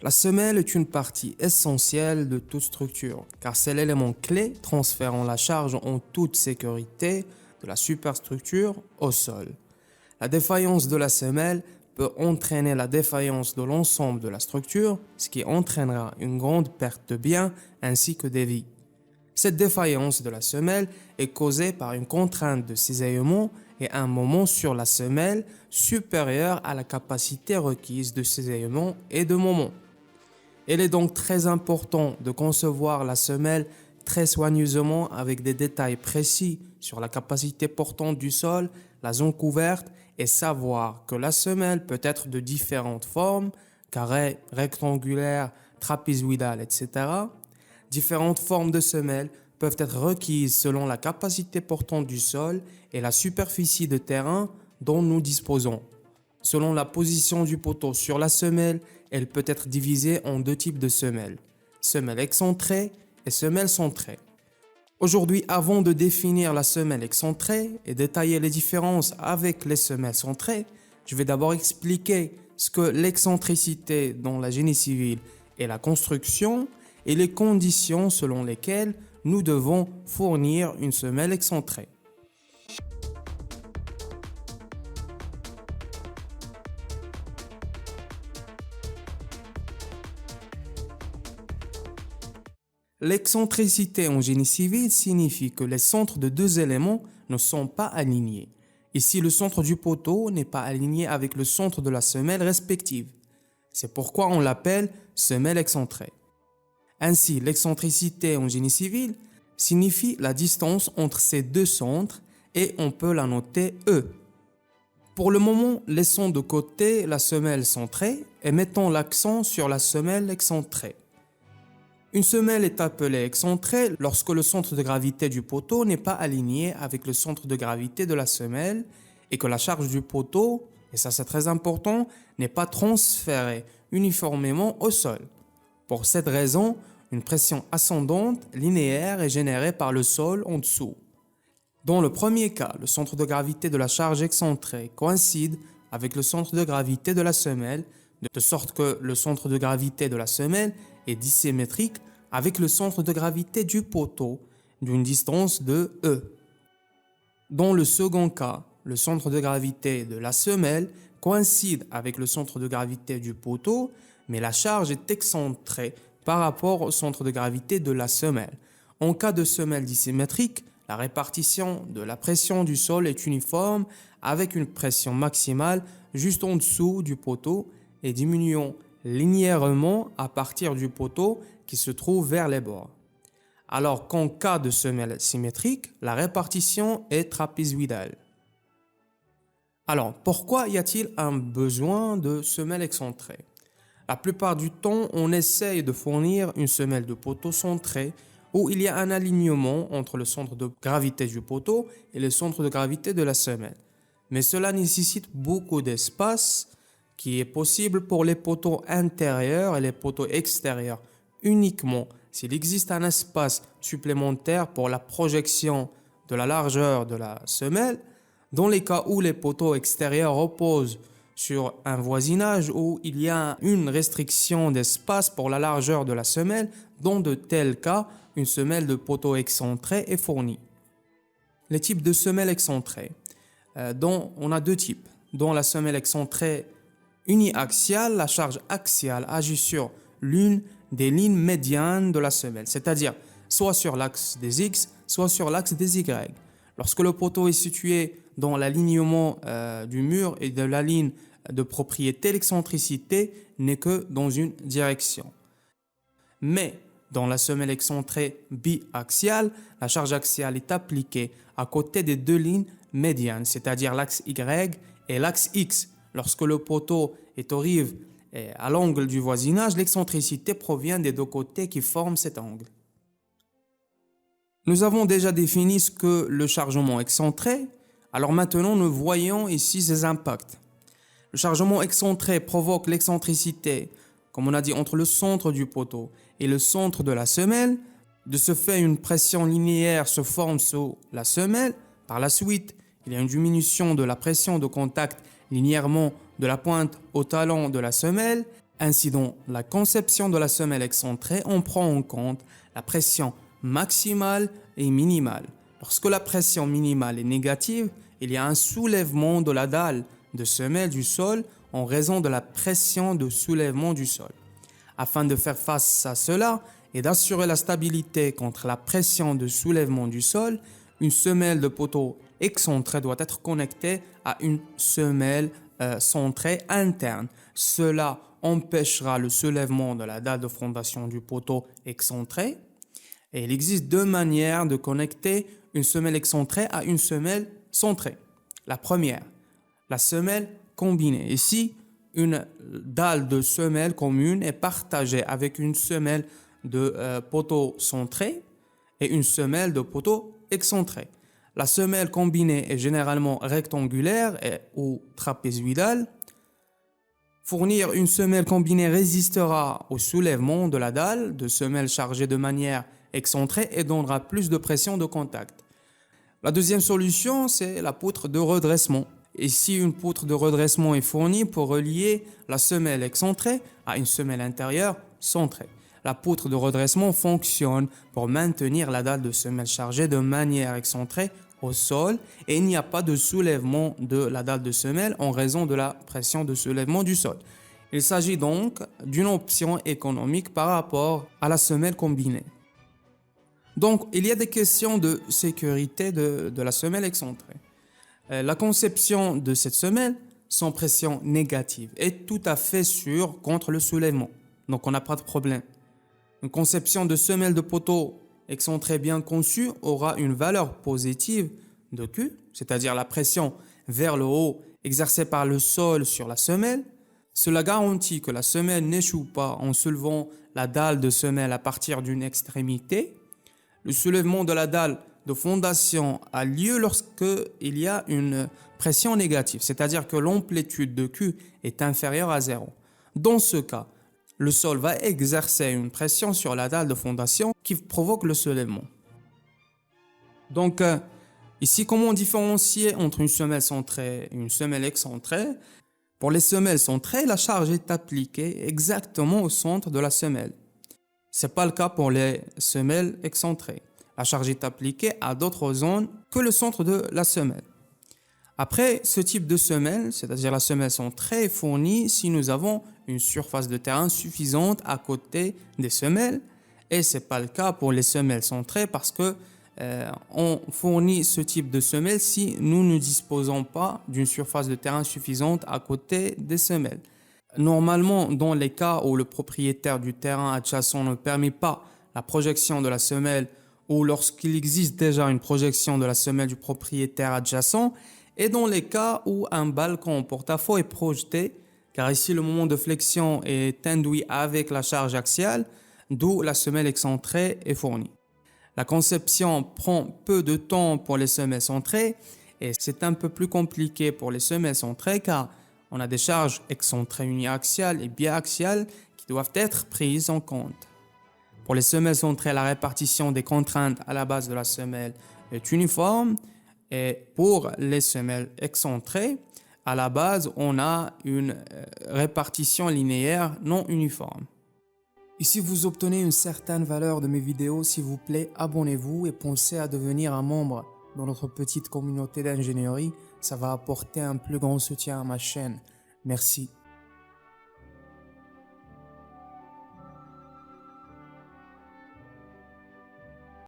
La semelle est une partie essentielle de toute structure, car c'est l'élément clé transférant la charge en toute sécurité de la superstructure au sol. La défaillance de la semelle peut entraîner la défaillance de l'ensemble de la structure, ce qui entraînera une grande perte de biens ainsi que des vies. Cette défaillance de la semelle est causée par une contrainte de cisaillement et un moment sur la semelle supérieur à la capacité requise de cisaillement et de moment. Il est donc très important de concevoir la semelle très soigneusement avec des détails précis sur la capacité portante du sol, la zone couverte et savoir que la semelle peut être de différentes formes, carré, rectangulaire, trapézoïdale, etc. Différentes formes de semelles peuvent être requises selon la capacité portante du sol et la superficie de terrain dont nous disposons. Selon la position du poteau sur la semelle, elle peut être divisée en deux types de semelles, semelle excentrée et semelle centrée. Aujourd'hui, avant de définir la semelle excentrée et détailler les différences avec les semelles centrées, je vais d'abord expliquer ce que l'excentricité dans la génie civil et la construction et les conditions selon lesquelles nous devons fournir une semelle excentrée. L'excentricité en génie civil signifie que les centres de deux éléments ne sont pas alignés. Ici, le centre du poteau n'est pas aligné avec le centre de la semelle respective. C'est pourquoi on l'appelle semelle excentrée. Ainsi, l'excentricité en génie civil signifie la distance entre ces deux centres et on peut la noter E. Pour le moment, laissons de côté la semelle centrée et mettons l'accent sur la semelle excentrée. Une semelle est appelée excentrée lorsque le centre de gravité du poteau n'est pas aligné avec le centre de gravité de la semelle et que la charge du poteau, et ça c'est très important, n'est pas transférée uniformément au sol. Pour cette raison, une pression ascendante linéaire est générée par le sol en dessous. Dans le premier cas, le centre de gravité de la charge excentrée coïncide avec le centre de gravité de la semelle, de sorte que le centre de gravité de la semelle est dissymétrique avec le centre de gravité du poteau d'une distance de E. Dans le second cas, le centre de gravité de la semelle coïncide avec le centre de gravité du poteau, mais la charge est excentrée par rapport au centre de gravité de la semelle. En cas de semelle dissymétrique, la répartition de la pression du sol est uniforme avec une pression maximale juste en dessous du poteau et diminuant linéairement à partir du poteau qui se trouve vers les bords. Alors qu'en cas de semelle symétrique, la répartition est trapézoïdale. Alors, pourquoi y a-t-il un besoin de semelle excentrée? La plupart du temps, on essaye de fournir une semelle de poteau centrée où il y a un alignement entre le centre de gravité du poteau et le centre de gravité de la semelle. Mais cela nécessite beaucoup d'espace qui est possible pour les poteaux intérieurs et les poteaux extérieurs uniquement s'il existe un espace supplémentaire pour la projection de la largeur de la semelle, dans les cas où les poteaux extérieurs reposent sur un voisinage où il y a une restriction d'espace pour la largeur de la semelle, dans de tels cas, une semelle de poteau excentré est fournie. Les types de semelles excentrées. On a deux types. Dans la semelle excentrée uniaxiale, la charge axiale agit sur l'une des lignes médianes de la semelle, c'est-à-dire soit sur l'axe des X, soit sur l'axe des Y. Lorsque le poteau est situé dans l'alignement du mur et de la ligne de propriété, l'excentricité n'est que dans une direction. Mais dans la semelle excentrée biaxiale, la charge axiale est appliquée à côté des deux lignes médianes, c'est-à-dire l'axe Y et l'axe X. Lorsque le poteau est aux rives et à l'angle du voisinage, l'excentricité provient des deux côtés qui forment cet angle. Nous avons déjà défini ce que le chargement excentré, alors maintenant nous voyons ici ses impacts. Le chargement excentré provoque l'excentricité, comme on a dit, entre le centre du poteau et le centre de la semelle. De ce fait, une pression linéaire se forme sur la semelle. Par la suite, il y a une diminution de la pression de contact linéairement de la pointe au talon de la semelle Ainsi, dans la conception de la semelle excentrée, on prend en compte la pression maximale et minimale. Lorsque la pression minimale est négative, il y a un soulèvement de la dalle de semelle du sol en raison de la pression de soulèvement du sol. Afin de faire face à cela et d'assurer la stabilité contre la pression de soulèvement du sol, une semelle de poteau excentrée doit être connectée à une semelle centrée interne. Cela empêchera le soulèvement de la dalle de fondation du poteau excentré. Et il existe deux manières de connecter une semelle excentrée à une semelle centrée. La première, la semelle combinée. Ici, une dalle de semelle commune est partagée avec une semelle de poteau centré et une semelle de poteau excentré. La semelle combinée est généralement rectangulaire ou trapézoïdale. Fournir une semelle combinée résistera au soulèvement de la dalle de semelle chargée de manière excentrée et donnera plus de pression de contact. La deuxième solution, c'est la poutre de redressement. Ici, une poutre de redressement est fournie pour relier la semelle excentrée à une semelle intérieure centrée. La poutre de redressement fonctionne pour maintenir la dalle de semelle chargée de manière excentrée au sol et il n'y a pas de soulèvement de la dalle de semelle en raison de la pression de soulèvement du sol. Il s'agit donc d'une option économique par rapport à la semelle combinée. Donc, il y a des questions de sécurité de la semelle excentrée. La conception de cette semelle sans pression négative est tout à fait sûre contre le soulèvement. Donc, on n'a pas de problème. Une conception de semelle de poteau excentrée bien conçue aura une valeur positive de Q, c'est-à-dire la pression vers le haut exercée par le sol sur la semelle. Cela garantit que la semelle n'échoue pas en soulevant la dalle de semelle à partir d'une extrémité. Le soulèvement de la dalle de fondation a lieu lorsqu'il y a une pression négative, c'est-à-dire que l'amplitude de Q est inférieure à 0. Dans ce cas, le sol va exercer une pression sur la dalle de fondation qui provoque le soulèvement. Donc, ici, comment différencier entre une semelle centrée et une semelle excentrée? Pour les semelles centrées, la charge est appliquée exactement au centre de la semelle. Ce n'est pas le cas pour les semelles excentrées. La charge est appliquée à d'autres zones que le centre de la semelle. Après, ce type de semelle, c'est-à-dire la semelle centrée, est fournie si nous avons une surface de terrain suffisante à côté des semelles. Et ce n'est pas le cas pour les semelles centrées parce que on fournit ce type de semelle si nous ne disposons pas d'une surface de terrain suffisante à côté des semelles. Normalement, dans les cas où le propriétaire du terrain adjacent ne permet pas la projection de la semelle ou lorsqu'il existe déjà une projection de la semelle du propriétaire adjacent, et dans les cas où un balcon porte-à-faux est projeté, car ici le moment de flexion est induit avec la charge axiale, d'où la semelle excentrée est fournie. La conception prend peu de temps pour les semelles centrées et c'est un peu plus compliqué pour les semelles centrées car on a des charges excentrées uniaxiales et biaxiales qui doivent être prises en compte. Pour les semelles centrées, la répartition des contraintes à la base de la semelle est uniforme. Et pour les semelles excentrées, à la base, on a une répartition linéaire non uniforme. Et si vous obtenez une certaine valeur de mes vidéos, s'il vous plaît, abonnez-vous et pensez à devenir un membre dans notre petite communauté d'ingénierie. Ça va apporter un plus grand soutien à ma chaîne. Merci.